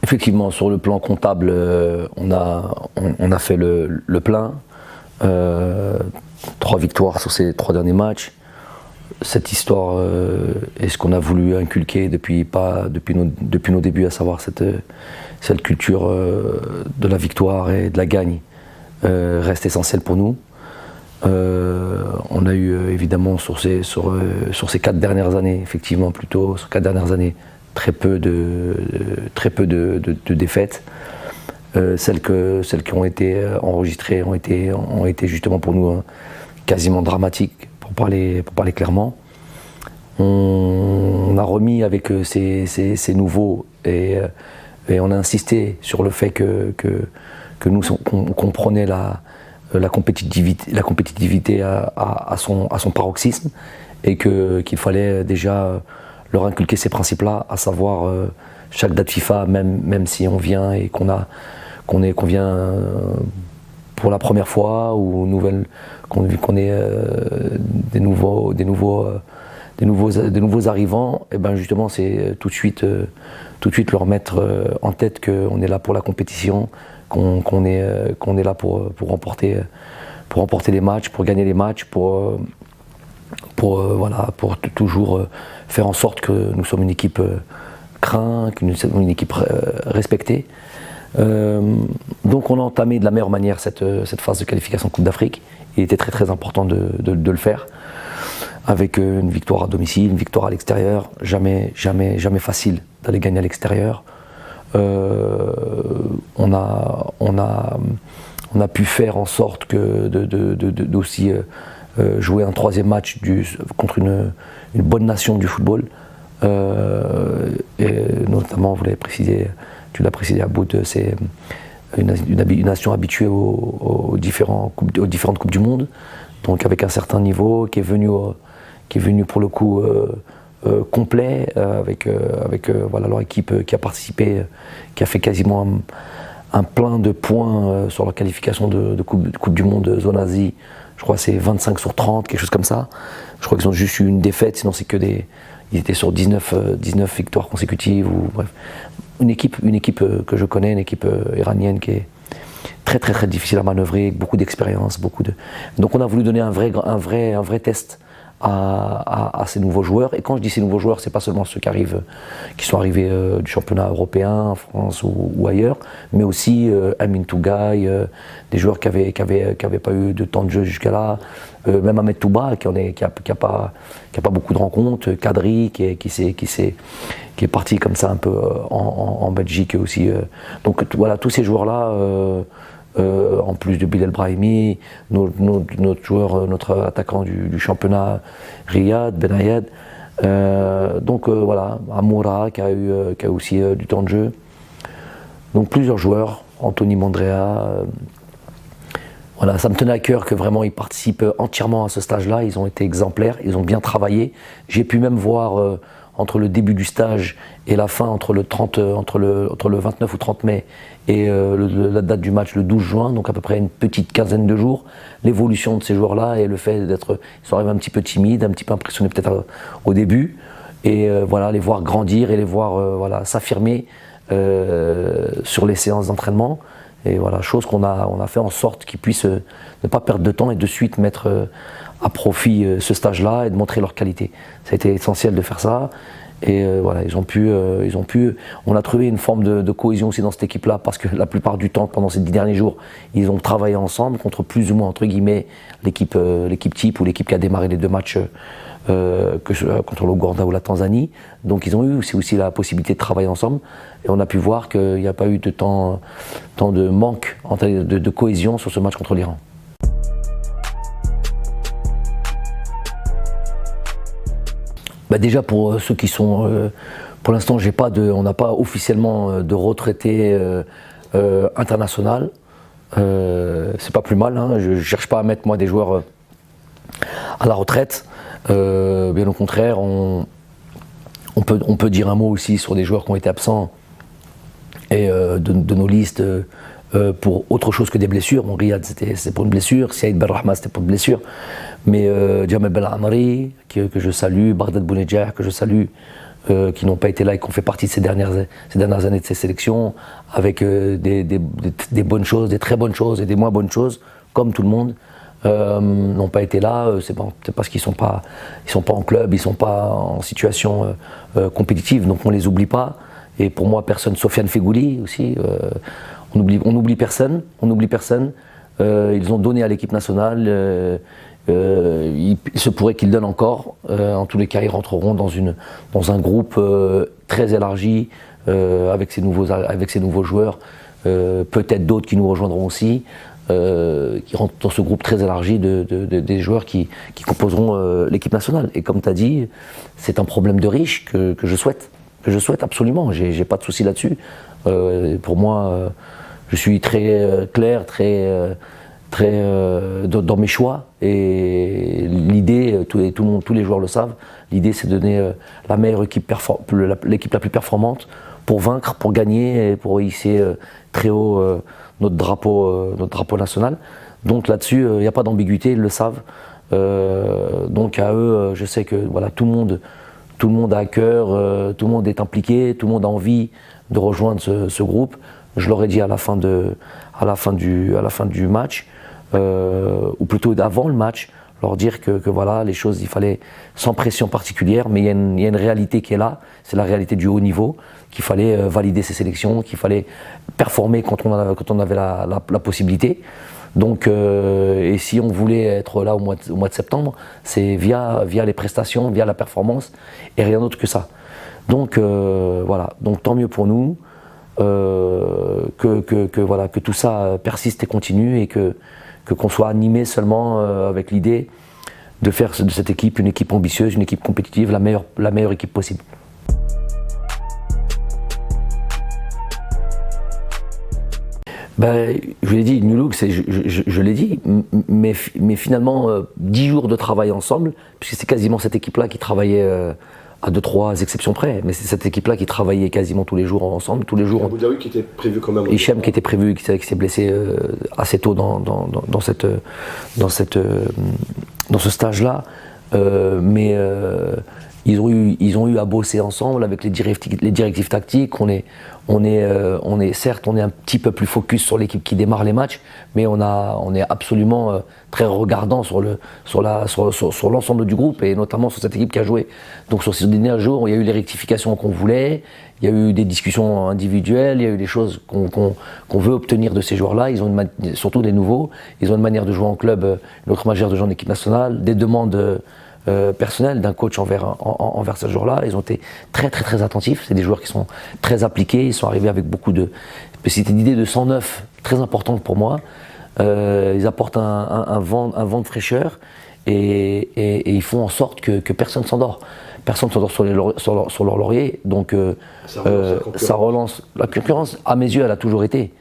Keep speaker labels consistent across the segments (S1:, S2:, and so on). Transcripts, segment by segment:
S1: Effectivement, sur le plan comptable, on a fait le plein. 3 victoires sur ces 3 derniers matchs. Cette histoire est ce qu'on a voulu inculquer depuis nos débuts, à savoir cette culture de la victoire et de la gagne reste essentielle pour nous. On a eu évidemment sur ces 4 dernières années, effectivement plutôt sur 4 dernières années, très peu de défaites. Celles qui ont été enregistrées ont été justement pour nous quasiment dramatiques, pour parler clairement. On a remis avec ces nouveaux et on a insisté sur le fait que nous comprenait la compétitivité à son paroxysme et qu'il fallait déjà leur inculquer ces principes-là, à savoir chaque date FIFA, même si on vient et qu'on vient pour la première fois ou qu'on est des nouveaux arrivants, et ben justement c'est tout de suite leur mettre en tête qu'on est là pour la compétition, qu'on est là pour remporter les matchs, pour gagner les matchs, pour toujours faire en sorte que nous sommes une équipe crainte, que nous sommes une équipe respectée. Donc on a entamé de la meilleure manière cette phase de qualification Coupe d'Afrique. Il était très très important de le faire, avec une victoire à domicile, une victoire à l'extérieur. Jamais facile d'aller gagner à l'extérieur. On a pu faire en sorte que d'aussi jouer un 3e match contre une bonne nation du football, et notamment, vous l'avez précisé, tu l'as précisé à bout, c'est une nation habituée aux différentes coupes du monde, donc avec un certain niveau, qui est venu pour le coup complet, avec leur équipe qui a participé, qui a fait quasiment un plein de points sur la qualification de coupe du monde zone Asie. Je crois que c'est 25 sur 30, quelque chose comme ça. Je crois qu'ils ont juste eu une défaite, sinon c'est que ils étaient sur 19 victoires consécutives, ou bref. Une équipe que je connais, une équipe iranienne qui est très très très difficile à manœuvrer, beaucoup d'expérience, Donc on a voulu donner un vrai test à ces nouveaux joueurs. Et quand je dis ces nouveaux joueurs, c'est pas seulement ceux qui sont arrivés du championnat européen, en France ou ailleurs, mais aussi Amin Tougaï, des joueurs qui avaient pas eu de temps de jeu jusqu'à là, même Ahmed Touba qui a pas beaucoup de rencontres, Kadri qui est parti comme ça un peu en Belgique aussi. Donc voilà, tous ces joueurs-là. En plus de Bilal Brahimi, notre attaquant du championnat, Riyad Benayed. Voilà, Amoura qui a aussi du temps de jeu. Donc plusieurs joueurs, Anthony Mandrea. Voilà, ça me tenait à cœur que vraiment ils participent entièrement à ce stage-là. Ils ont été exemplaires, ils ont bien travaillé. J'ai pu même voir entre le début du stage et la fin, entre le 29 ou 30 mai et la date du match, le 12 juin, donc à peu près une petite quinzaine de jours, l'évolution de ces joueurs-là et le fait ils sont arrivés un petit peu timides, un petit peu impressionnés peut-être au début, et voilà, les voir grandir et les voir s'affirmer sur les séances d'entraînement. Et voilà, chose qu'on a fait en sorte qu'ils puissent ne pas perdre de temps et de suite mettre à profit ce stage-là et de montrer leur qualité. Ça a été essentiel de faire ça. Et voilà, on a trouvé une forme de cohésion aussi dans cette équipe-là, parce que la plupart du temps, pendant ces 10 derniers jours, ils ont travaillé ensemble contre plus ou moins, entre guillemets, l'équipe type ou l'équipe qui a démarré les 2 matchs contre l'Ouganda ou la Tanzanie. Donc ils ont eu aussi la possibilité de travailler ensemble, et on a pu voir qu'il n'y a pas eu de temps de manque de cohésion sur ce match contre l'Iran. Bah déjà pour ceux qui sont, pour l'instant on n'a pas officiellement de retraité international. C'est pas plus mal, hein. Je cherche pas à mettre moi des joueurs à la retraite. Bien au contraire, on peut dire un mot aussi sur des joueurs qui ont été absents et de nos listes pour autre chose que des blessures. Bon, Riyad c'était pour une blessure, Saïd Benrahma c'était pour une blessure, mais Jamel Belhamri que je salue, Baghdad Bounedjah que je salue, qui n'ont pas été là et qui ont fait partie de ces dernières années de ces sélections, avec des bonnes choses, des très bonnes choses et des moins bonnes choses, comme tout le monde, n'ont pas été là. C'est parce qu'ils sont pas en club, ils sont pas en situation compétitive, donc on les oublie pas. Et pour moi, personne, Sofiane Feghouli aussi, on oublie personne. Ils ont donné à l'équipe nationale. Il se pourrait qu'ils donnent encore. En tous les cas, ils rentreront dans un groupe très élargi avec ces nouveaux joueurs. Peut-être d'autres qui nous rejoindront aussi, qui rentrent dans ce groupe très élargi des joueurs qui composeront l'équipe nationale. Et comme tu as dit, c'est un problème de riche que je souhaite absolument. J'ai pas de souci là-dessus. Pour moi, je suis très clair, dans mes choix, et l'idée, tous les joueurs le savent, l'idée c'est de donner la meilleure équipe, l'équipe la plus performante pour vaincre, pour gagner et pour hisser très haut notre drapeau national. Donc là-dessus, il n'y a pas d'ambiguïté, ils le savent. Donc à eux, je sais que voilà, tout le monde a à cœur, tout le monde est impliqué, tout le monde a envie de rejoindre ce groupe. Je leur ai dit à la fin du match, ou plutôt avant le match, leur dire que voilà, les choses, il fallait sans pression particulière, mais il y a une réalité qui est là, c'est la réalité du haut niveau, qu'il fallait valider ces sélections, qu'il fallait performer quand on avait la possibilité. Donc, et si on voulait être là au mois de septembre, c'est via les prestations, via la performance, et rien d'autre que ça. Donc voilà, donc tant mieux pour nous, que tout ça persiste et continue, et qu'on soit animé seulement avec l'idée de faire de cette équipe une équipe ambitieuse, une équipe compétitive, la meilleure équipe possible. Ben, je l'ai dit, New Look, je l'ai dit, mais finalement 10 jours de travail ensemble, puisque c'est quasiment cette équipe-là qui travaillait à 2-3 exceptions près, mais c'est cette équipe-là qui travaillait quasiment tous les jours ensemble, tous les jours.
S2: Boudaoui qui était prévu quand même.
S1: Hichem qui était prévu, qui s'est blessé assez tôt dans ce stage-là, mais ils ont eu à bosser ensemble avec les directives tactiques. On est certes, on est un petit peu plus focus sur l'équipe qui démarre les matchs, mais on est absolument très regardant sur l'ensemble du groupe, et notamment sur cette équipe qui a joué. Donc sur ces derniers jours, il y a eu les rectifications qu'on voulait, il y a eu des discussions individuelles, il y a eu des choses qu'on veut obtenir de ces joueurs-là. Ils ont surtout des nouveaux, ils ont une manière de jouer en club, une autre manière de jouer en équipe nationale, des demandes personnel d'un coach envers ce joueur-là. Ils ont été très attentifs. C'est des joueurs qui sont très appliqués. Ils sont arrivés avec beaucoup de spécificité d'idées de 109 très importantes pour moi. Ils apportent un vent de fraîcheur, et ils font en sorte que personne ne s'endort. Personne ne s'endort sur leur laurier. Donc ça relance la concurrence. À mes yeux, elle a toujours été.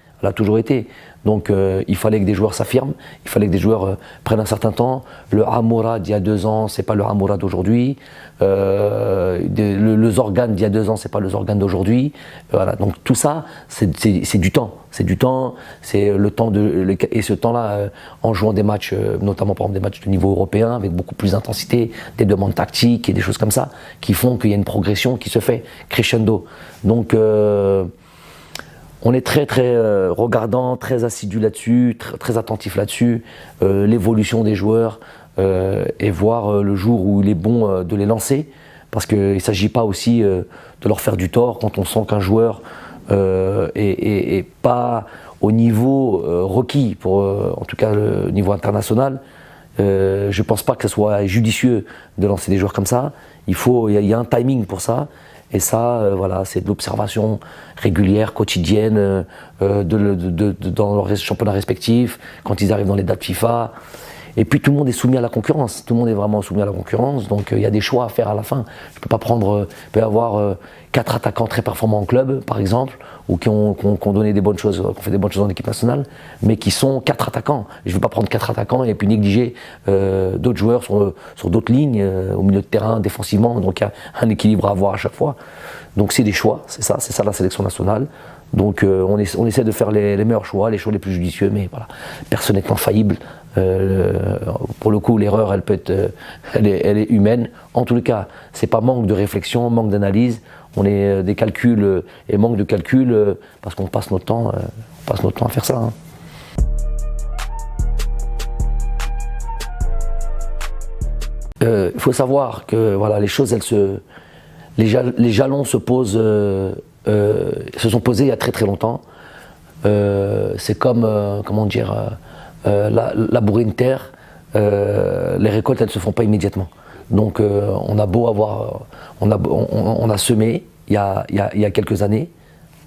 S1: Donc il fallait que des joueurs s'affirment, il fallait que des joueurs prennent un certain temps. Le Amoura d'il y a 2 ans, c'est pas le Amoura d'aujourd'hui. Le Zorgan d'il y a 2 ans, c'est pas le Zorgan d'aujourd'hui. Voilà. Donc tout ça, c'est du temps. C'est le temps et ce temps-là, en jouant des matchs, notamment par exemple des matchs de niveau européen, avec beaucoup plus d'intensité, des demandes tactiques et des choses comme ça, qui font qu'il y a une progression qui se fait crescendo. Donc on est très regardant, très assidu là-dessus, très attentif là-dessus, l'évolution des joueurs, et voir le jour où il est bon de les lancer, parce qu'il ne s'agit pas aussi de leur faire du tort quand on sent qu'un joueur est pas au niveau requis, en tout cas le niveau international. Je ne pense pas que ce soit judicieux de lancer des joueurs comme ça. Il y a un timing pour ça. Et ça, voilà, c'est de l'observation régulière, quotidienne, dans leurs championnats respectifs, quand ils arrivent dans les dates FIFA. Et puis tout le monde est soumis à la concurrence. Tout le monde est vraiment soumis à la concurrence. Donc il y a des choix à faire à la fin. Je peux pas prendre. Il peut y avoir 4 attaquants très performants en club, par exemple, ou qui ont donné des bonnes choses, qui ont fait des bonnes choses en équipe nationale, mais qui sont 4 attaquants. Je ne veux pas prendre 4 attaquants et puis négliger d'autres joueurs sur d'autres lignes, au milieu de terrain, défensivement. Donc il y a un équilibre à avoir à chaque fois. Donc c'est des choix. C'est ça la sélection nationale. Donc on essaie de faire les meilleurs choix, les choix les plus judicieux, mais voilà, personne n'est infaillible. Pour le coup, l'erreur, elle peut être, elle est humaine. En tous les cas, c'est pas manque de réflexion, manque d'analyse. On est des calculs et manque de calculs parce qu'on passe notre temps, à faire ça. Hein. Il faut savoir que voilà, les choses, les jalons se sont posés il y a très très longtemps. C'est comme, comment dire, labourer une terre, les récoltes elles ne se font pas immédiatement. Donc on a beau avoir, on a semé il y a quelques années,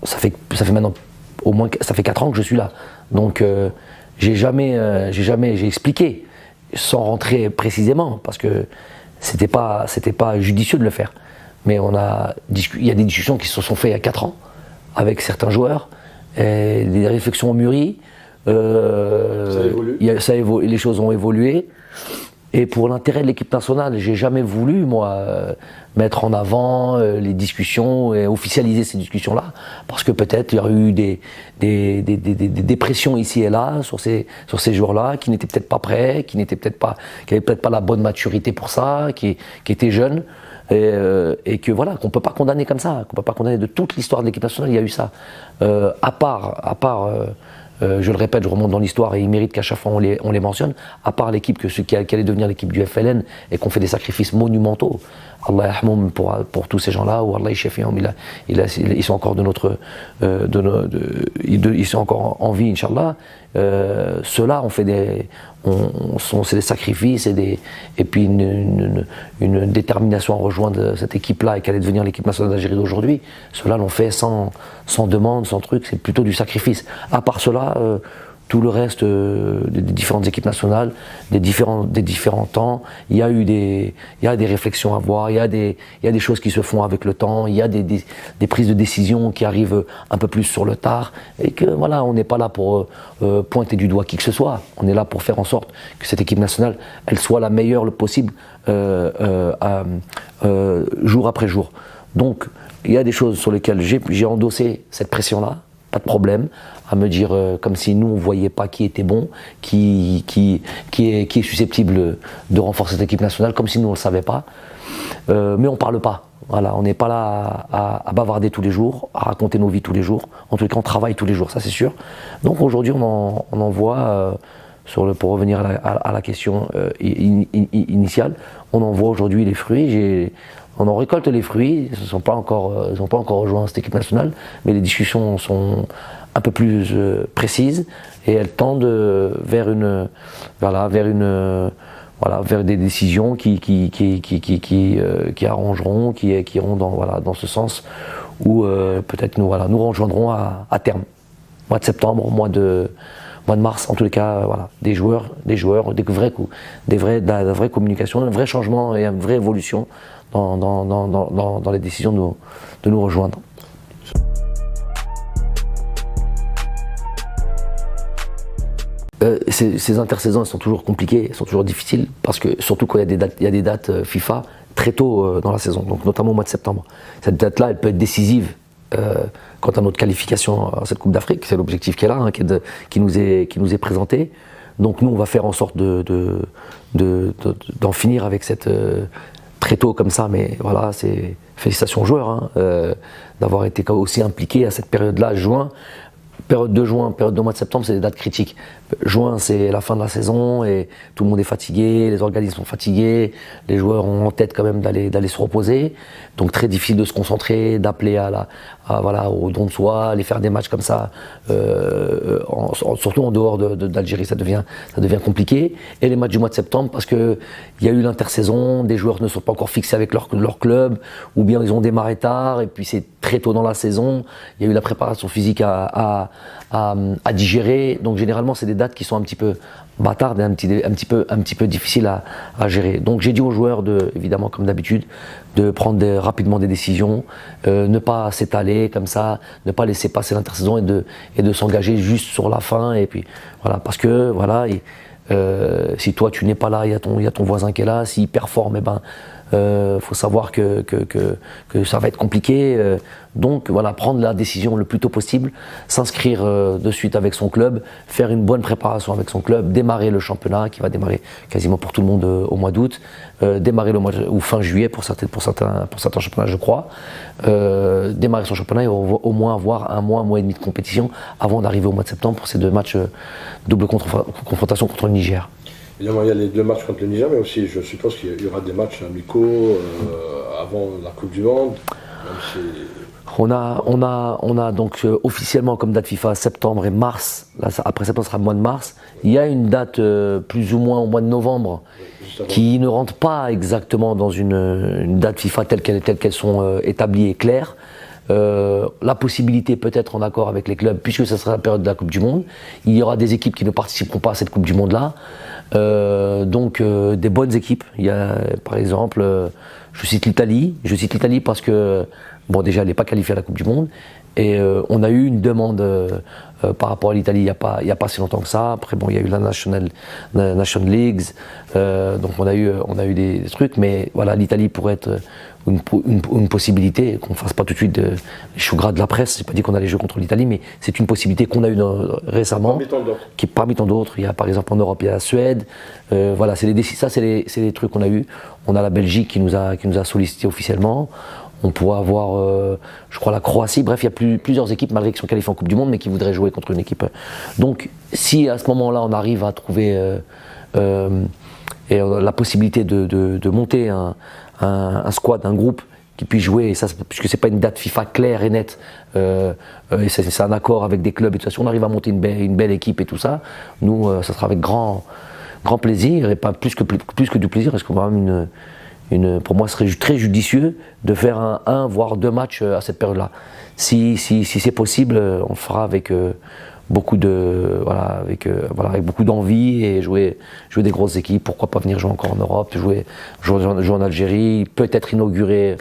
S1: ça fait maintenant au moins, ça fait 4 ans que je suis là. Donc j'ai expliqué, sans rentrer précisément, parce que c'était pas judicieux de le faire. Mais il y a des discussions qui se sont faites il y a 4 ans avec certains joueurs, et des réflexions ont mûri. Les choses ont évolué. Et pour l'intérêt de l'équipe nationale, j'ai jamais voulu, moi, mettre en avant les discussions et officialiser ces discussions-là, parce que peut-être il y aurait eu des pressions ici et là sur ces joueurs-là qui n'étaient peut-être pas prêts, qui n'avaient peut-être pas la bonne maturité pour ça, qui étaient jeunes. Et que voilà, qu'on peut pas condamner comme ça, qu'on peut pas condamner de toute l'histoire de l'équipe nationale, il y a eu ça. À part je le répète, je remonte dans l'histoire et il mérite qu'à chaque fois on les mentionne, à part l'équipe qui allait devenir l'équipe du FLN et qu'on fait des sacrifices monumentaux. Allah yahmoum pour tous ces gens-là, ou Allah yashfihum, ils sont encore ils sont encore en vie, Inch'Allah. Ceux-là, c'est des sacrifices et puis une détermination à rejoindre cette équipe-là et qu'elle allait devenir l'équipe nationale d'Algérie d'aujourd'hui. Ceux-là l'ont fait sans demande, sans truc, c'est plutôt du sacrifice. À part cela, tout le reste des différentes équipes nationales, des différents temps, il y a des réflexions à avoir, il y a des choses qui se font avec le temps, il y a des prises de décision qui arrivent un peu plus sur le tard, et que voilà, on n'est pas là pour pointer du doigt qui que ce soit, on est là pour faire en sorte que cette équipe nationale, elle soit la meilleure le possible jour après jour. Donc, il y a des choses sur lesquelles j'ai endossé cette pression-là, pas de problème, à me dire comme si nous on voyait pas qui était bon, qui est susceptible de renforcer cette équipe nationale, comme si nous on le savait pas. Mais on parle pas. Voilà, on n'est pas là à bavarder tous les jours, à raconter nos vies tous les jours. En tout cas, on travaille tous les jours, ça c'est sûr. Donc aujourd'hui, on en voit pour revenir à la question initiale, on en voit aujourd'hui les fruits. On en récolte les fruits, ils n'ont pas encore rejoint cette équipe nationale, mais les discussions sont un peu plus précises et elles tendent vers des décisions qui arrangeront, qui iront dans ce sens où peut-être nous rejoindrons à terme, mois de septembre, mois de mars, en tous les cas, voilà, des joueurs, de la vraie communication, un vrai changement et une vraie évolution dans les décisions de nous rejoindre. Ces intersaisons, elles sont toujours compliquées, elles sont toujours difficiles, parce que surtout quand il y a des dates FIFA très tôt dans la saison, donc notamment au mois de septembre. Cette date-là, elle peut être décisive quant à notre qualification à cette Coupe d'Afrique. C'est l'objectif qui est là, hein, qui nous est présenté. Donc nous, on va faire en sorte d'en finir avec cette très tôt comme ça, mais voilà, c'est félicitations aux joueurs hein, d'avoir été aussi impliqués à cette période-là, juin. Période de juin, période de mois de septembre, c'est des dates critiques. Juin, c'est la fin de la saison et tout le monde est fatigué, les organismes sont fatigués, les joueurs ont en tête quand même d'aller se reposer. Donc très difficile de se concentrer, d'appeler au don de soi, aller faire des matchs comme ça, surtout en dehors d'Algérie, ça devient compliqué. Et les matchs du mois de septembre, parce qu'il y a eu l'intersaison, des joueurs ne sont pas encore fixés avec leur club, ou bien ils ont démarré tard, et puis c'est très tôt dans la saison, il y a eu la préparation physique à digérer, donc généralement c'est des dates qui sont un petit peu bâtardes et un petit peu difficiles à gérer. Donc j'ai dit aux joueurs, évidemment comme d'habitude, de prendre rapidement des décisions, ne pas s'étaler comme ça, ne pas laisser passer l'intersaison et de s'engager juste sur la fin, et puis voilà, parce que voilà, si toi tu n'es pas là, il y a ton voisin qui est là, s'il performe, faut savoir que ça va être compliqué. Donc voilà, prendre la décision le plus tôt possible, s'inscrire de suite avec son club, faire une bonne préparation avec son club, démarrer le championnat qui va démarrer quasiment pour tout le monde au mois d'août, démarrer le mois ou fin juillet pour certains championnats je crois, démarrer son championnat et au moins avoir un mois et demi de compétition avant d'arriver au mois de septembre pour ces 2 matchs double confrontation contre le Niger.
S2: Évidemment, il y a les 2 matchs contre le Niger, mais aussi je suppose qu'il y aura des matchs amicaux avant la Coupe du Monde. Même si...
S1: On a donc officiellement comme date FIFA septembre et mars. Là, après septembre, ce sera le mois de mars. Il y a une date plus ou moins au mois de novembre qui ne rentre pas exactement dans une date FIFA telle qu'elles sont établies et claires. La possibilité peut-être en accord avec les clubs, puisque ce sera la période de la Coupe du Monde. Il y aura des équipes qui ne participeront pas à cette Coupe du Monde-là. Donc des bonnes équipes. Il y a par exemple, je cite l'Italie parce que bon, déjà, elle n'est pas qualifiée à la Coupe du Monde. Et on a eu une demande par rapport à l'Italie il n'y a pas si longtemps que ça. Après, bon, il y a eu la Nation Leagues. Donc on a eu des trucs. Mais voilà, l'Italie pourrait être une possibilité, qu'on ne fasse pas tout de suite les choux gras de la presse. Je n'ai pas dit qu'on allait jouer contre l'Italie, mais c'est une possibilité qu'on a eue récemment. Parmi tant d'autres. Il y a par exemple en Europe, il y a la Suède. Voilà, c'est les trucs qu'on a eu. On a la Belgique qui nous a sollicité officiellement. On pourra avoir, je crois, la Croatie. Bref, il y a plusieurs équipes, malgré qu'ils sont qualifiés en Coupe du Monde, mais qui voudraient jouer contre une équipe. Donc, si à ce moment-là, on arrive à trouver la possibilité de monter un squad, un groupe qui puisse jouer, et ça, puisque c'est pas une date FIFA claire et nette, et c'est un accord avec des clubs et tout ça, si on arrive à monter une belle équipe et tout ça, nous, ça sera avec grand plaisir, et pas plus que du plaisir, parce qu'on va même pour moi, ce serait très judicieux de faire un voire 2 matchs à cette période-là. Si c'est possible, on le fera avec beaucoup d'envie et jouer des grosses équipes. Pourquoi pas venir jouer encore en Europe, jouer en Algérie, peut-être inaugurer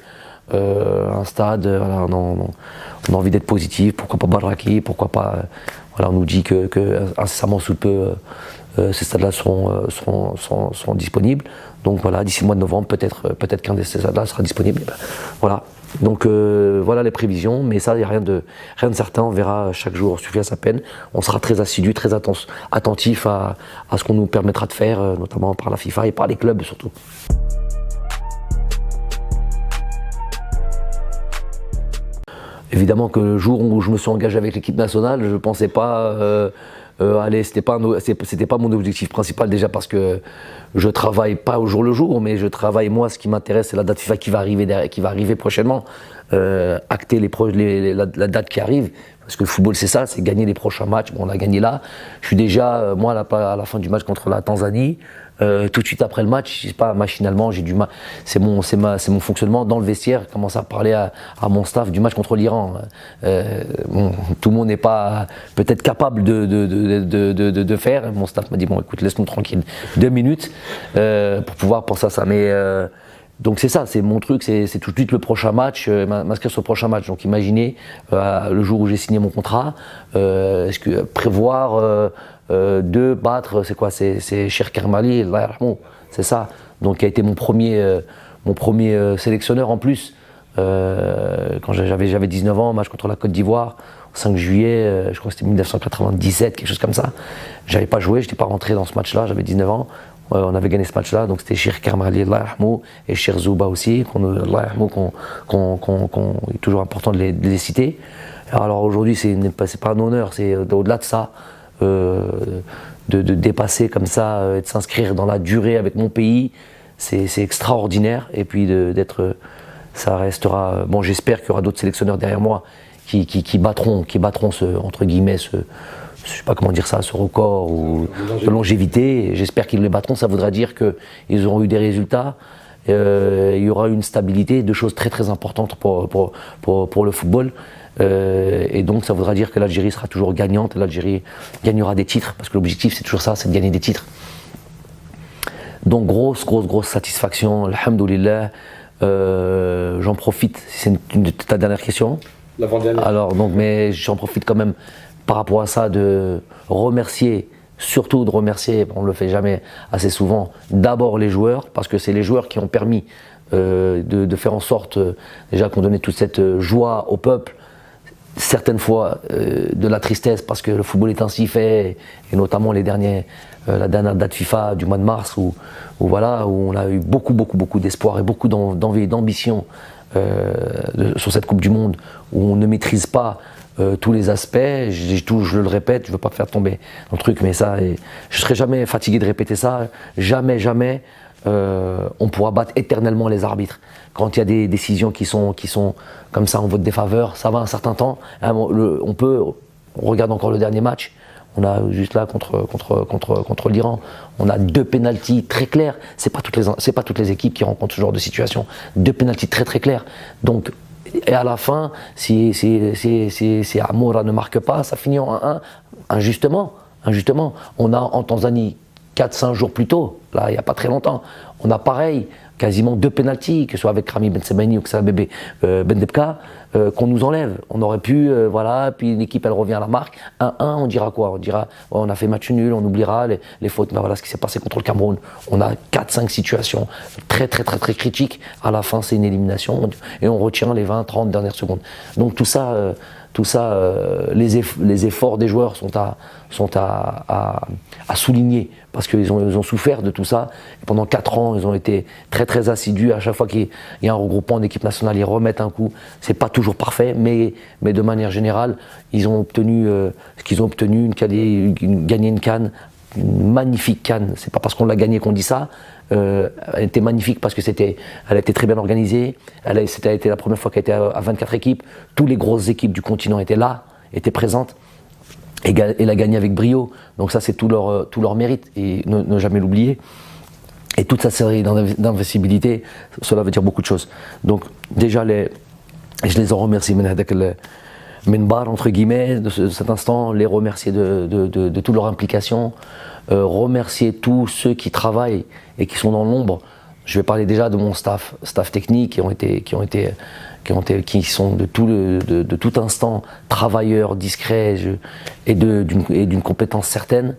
S1: un stade. Voilà, on a envie d'être positif. Pourquoi pas Baraki, pourquoi pas. Voilà, on nous dit que incessamment sous peu. Ces stades-là seront disponibles. Donc voilà, d'ici le mois de novembre, peut-être qu'un de ces stades-là sera disponible. Voilà. Donc voilà les prévisions, mais ça, il n'y a rien de certain. On verra chaque jour suffit à sa peine. On sera très assidu, très attentif à ce qu'on nous permettra de faire, notamment par la FIFA et par les clubs surtout. Évidemment que le jour où je me suis engagé avec l'équipe nationale, je ne pensais pas... c'était pas mon objectif principal, déjà parce que je travaille pas au jour le jour, mais je travaille, moi, ce qui m'intéresse, c'est la date FIFA qui va arriver prochainement, acter la date qui arrive, parce que le football c'est ça, c'est gagner les prochains matchs. Bon, on a gagné là, je suis déjà, moi à la fin du match contre la Tanzanie, tout de suite après le match, je sais pas, machinalement, j'ai du mal, c'est mon fonctionnement dans le vestiaire, je commence à parler à mon staff du match contre l'Iran. Bon, tout le monde n'est pas peut-être capable de faire. Mon staff m'a dit bon, écoute, laisse-nous tranquille 2 minutes pour pouvoir penser à ça. Mais donc c'est ça, c'est mon truc, c'est tout de suite le prochain match, m'inscrire sur le prochain match. Donc imaginez le jour où j'ai signé mon contrat, est-ce que prévoir de battre, c'est quoi, c'est Cheikh Kermali, c'est ça. Donc qui a été mon premier sélectionneur en plus. Quand j'avais 19 ans, match contre la Côte d'Ivoire, 5 juillet, je crois que c'était 1997, quelque chose comme ça. J'avais pas joué, je n'étais pas rentré dans ce match-là, j'avais 19 ans. On avait gagné ce match-là, donc c'était Cheikh Kermali, et Cheikh Zouba aussi, il est toujours important de les citer. Alors aujourd'hui, c'est pas un honneur, c'est au-delà de ça, de dépasser comme ça, de s'inscrire dans la durée avec mon pays, c'est extraordinaire. Et puis ça restera. Bon, j'espère qu'il y aura d'autres sélectionneurs derrière moi qui battront entre guillemets je sais pas comment dire ça, ce record de longévité. J'espère qu'ils les battront. Ça voudra dire qu'ils auront eu des résultats. Il y aura une stabilité, 2 choses très très importantes pour le football. Et donc ça voudra dire que l'Algérie sera toujours gagnante. L'Algérie gagnera des titres, parce que l'objectif c'est toujours ça, c'est de gagner des titres. Donc grosse satisfaction, alhamdoulilah. J'en profite, c'est ta dernière question.
S2: L'avant-dernière.
S1: Alors donc, mais j'en profite quand même par rapport à ça de remercier, on ne le fait jamais assez souvent, d'abord les joueurs, parce que c'est les joueurs qui ont permis de faire en sorte déjà qu'on donnait toute cette joie au peuple, certaines fois de la tristesse parce que le football est ainsi fait, et notamment la dernière date FIFA du mois de mars où on a eu beaucoup d'espoir et beaucoup d'envie et d'ambition sur cette Coupe du Monde, où on ne maîtrise pas tous les aspects. Je le répète, je ne veux pas faire tomber dans le truc, mais ça, je ne serai jamais fatigué de répéter ça, jamais on pourra battre éternellement les arbitres. Quand il y a des décisions qui sont comme ça en votre défaveur, ça va un certain temps. On regarde encore le dernier match. On a juste là contre l'Iran, on a 2 pénaltys très clairs. C'est pas toutes les équipes qui rencontrent ce genre de situation. 2 pénaltys très clairs. Donc, et à la fin, si Amoura ne marque pas, ça finit en 1-1. Injustement. On a en Tanzanie 4-5 jours plus tôt, là il n'y a pas très longtemps, on a pareil, quasiment 2 pénaltys, que ce soit avec Rami Ben Sebaini ou que ça Bébé Ben Debka, qu'on nous enlève. On aurait pu, puis l'équipe elle revient à la marque. 1-1, on dira quoi? On dira, on a fait match nul, on oubliera les fautes. Mais voilà ce qui s'est passé contre le Cameroun. On a 4-5 situations très critiques. À la fin, c'est une élimination et on retient les 20-30 dernières secondes. Donc tout ça, les efforts des joueurs sont à souligner parce qu'ils ont souffert de tout ça. Et pendant 4 ans, ils ont été très assidus. À chaque fois qu'il y a un regroupement d'équipe nationale, ils remettent un coup. C'est pas toujours parfait, mais de manière générale, ils ont obtenu ce qu'ils ont obtenu, gagner une CAN, une magnifique CAN. C'est pas parce qu'on l'a gagnée qu'on dit ça. Elle était magnifique parce que elle a été très bien organisée. C'était la première fois qu'elle était à 24 équipes. Toutes les grosses équipes du continent étaient là, étaient présentes. Et l'a gagné avec brio. Donc ça, c'est tout leur mérite. Et ne jamais l'oublier. Et toute sa série d'invincibilité, cela veut dire beaucoup de choses. Donc déjà, je les en remercie, Menbar, entre guillemets, de cet instant, les remercier de toute leur implication, remercier tous ceux qui travaillent et qui sont dans l'ombre. Je vais parler déjà de mon staff technique qui sont de tout instant travailleurs, discrets et d'une compétence certaine.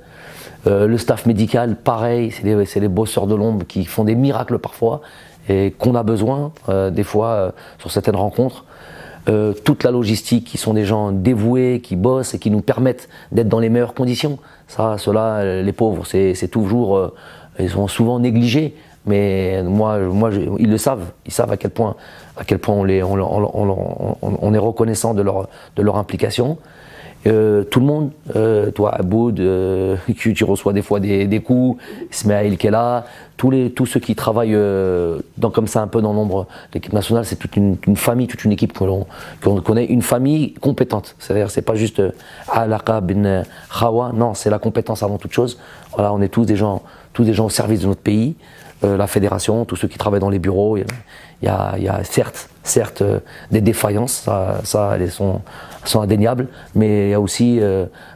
S1: Le staff médical, pareil, c'est les bosseurs de l'ombre qui font des miracles parfois et qu'on a besoin des fois sur certaines rencontres. Toute la logistique, qui sont des gens dévoués, qui bossent et qui nous permettent d'être dans les meilleures conditions. Ceux-là, les pauvres, c'est toujours, ils sont souvent négligés. Mais moi, ils le savent. Ils savent à quel point on est reconnaissant de leur implication. Tout le monde, toi Aboud, tu reçois des fois des coups, Ismaël qui est là, tous ceux qui travaillent comme ça un peu dans l'ombre de l'équipe nationale, c'est toute une famille, toute une équipe qu'on connaît, une famille compétente. C'est-à-dire, c'est pas juste Alaqa bin Khawa, non, c'est la compétence avant toute chose. Voilà, on est tous des gens au service de notre pays. La fédération, tous ceux qui travaillent dans les bureaux, il y a certes des défaillances, ça elles sont indéniables, mais il y a aussi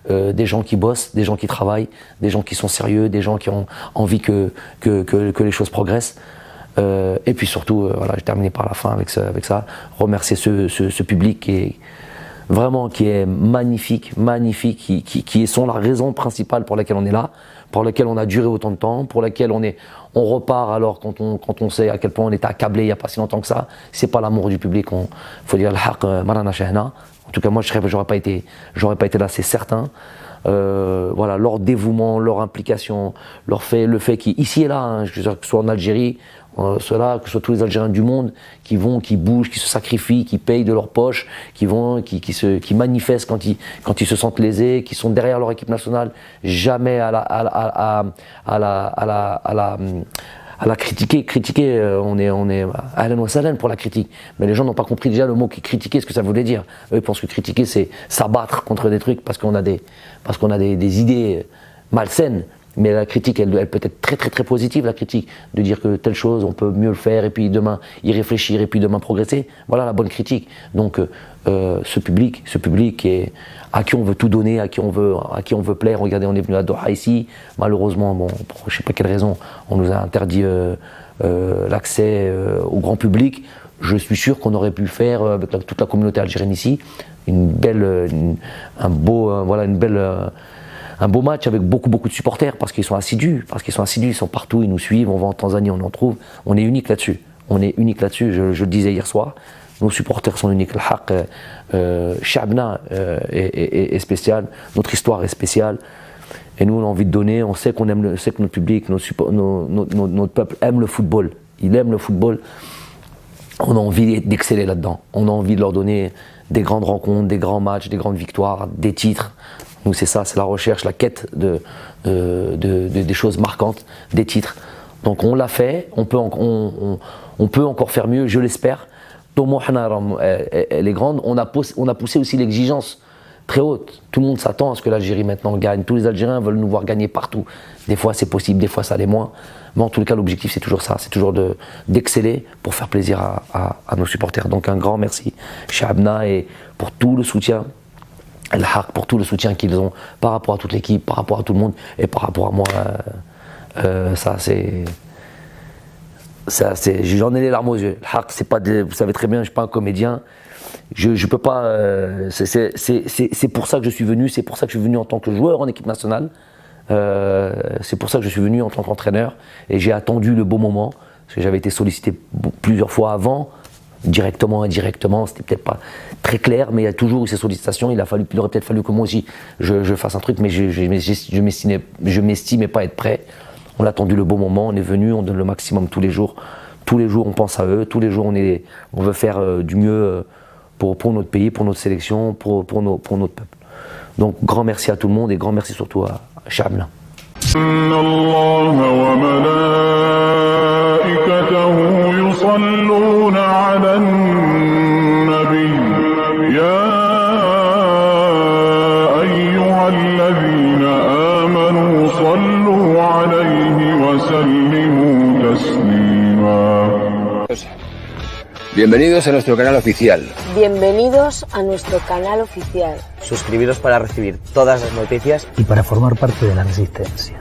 S1: des gens qui bossent, des gens qui travaillent, des gens qui sont sérieux, des gens qui ont envie que les choses progressent. Et puis surtout, voilà, je terminé par la fin avec ça, remercier ce public qui est magnifique, qui sont la raison principale pour laquelle on est là, pour laquelle on a duré autant de temps, pour laquelle on repart alors quand on sait à quel point on était accablé il n'y a pas si longtemps que ça. C'est pas l'amour du public, faut dire al-haq marana shahna. En tout cas, moi, j'aurais pas été là, c'est certain. Voilà, leur dévouement, leur implication, le fait qu'ici et là, que ce soit en Algérie, que ce soit tous les Algériens du monde qui bougent, qui se sacrifient, qui payent de leur poche, qui manifestent quand ils se sentent lésés, qui sont derrière leur équipe nationale, jamais à la critiquer. On est ahlan wa sahlan pour la critique. Mais les gens n'ont pas compris déjà le mot critiquer, ce que ça voulait dire. Eux, ils pensent que critiquer, c'est s'abattre contre des trucs parce qu'on a des idées malsaines. Mais la critique, elle peut être très positive, la critique. De dire que telle chose, on peut mieux le faire, et puis demain y réfléchir, et puis demain progresser. Voilà la bonne critique. Donc, ce public à qui on veut tout donner, à qui on veut plaire. Regardez, on est venu à Doha ici. Malheureusement, pour je sais pas quelle raison, on nous a interdit l'accès au grand public. Je suis sûr qu'on aurait pu le faire avec toute la communauté algérienne ici. Un beau match avec beaucoup de supporters parce qu'ils sont assidus, ils sont partout, ils nous suivent, on va en Tanzanie, on en trouve, on est unique là-dessus. On est unique là-dessus, je le disais hier soir. Nos supporters sont uniques. Le haq, Shabna est spécial, notre histoire est spéciale. Et nous, on a envie de donner, on sait sait que notre public, notre peuple aime le football. Il aime le football. On a envie d'exceller là-dedans. On a envie de leur donner des grandes rencontres, des grands matchs, des grandes victoires, des titres. Nous, c'est ça, c'est la recherche, la quête des choses marquantes, des titres. Donc on l'a fait, on peut encore faire mieux, je l'espère. Elle est grande, on a poussé aussi l'exigence très haute. Tout le monde s'attend à ce que l'Algérie maintenant gagne. Tous les Algériens veulent nous voir gagner partout. Des fois c'est possible, des fois ça l'est moins. Mais en tout cas l'objectif c'est toujours ça, c'est toujours d'exceller pour faire plaisir à nos supporters. Donc un grand merci Shabna et pour tout le soutien, El Haq, pour tout le soutien qu'ils ont par rapport à toute l'équipe, par rapport à tout le monde et par rapport à moi. J'en ai les larmes aux yeux. Le haq, c'est pas vous savez très bien, je suis pas un comédien. Je peux pas. C'est pour ça que je suis venu. C'est pour ça que je suis venu en tant que joueur en équipe nationale. C'est pour ça que je suis venu en tant qu'entraîneur. Et j'ai attendu le beau moment parce que j'avais été sollicité plusieurs fois avant, directement, indirectement. C'était peut-être pas très clair, mais il y a toujours eu ces sollicitations. Il aurait peut-être fallu que moi aussi je fasse un truc, mais je m'estimais pas être prêt. On a attendu le bon moment, on est venu, on donne le maximum tous les jours. Tous les jours, on pense à eux. Tous les jours, on veut faire du mieux pour notre pays, pour notre sélection, pour notre peuple. Donc, grand merci à tout le monde et grand merci surtout à Shabna.
S3: Bienvenidos a nuestro canal oficial.
S4: Bienvenidos a nuestro canal oficial.
S5: Suscribiros para recibir todas las noticias
S6: y para formar parte de la resistencia.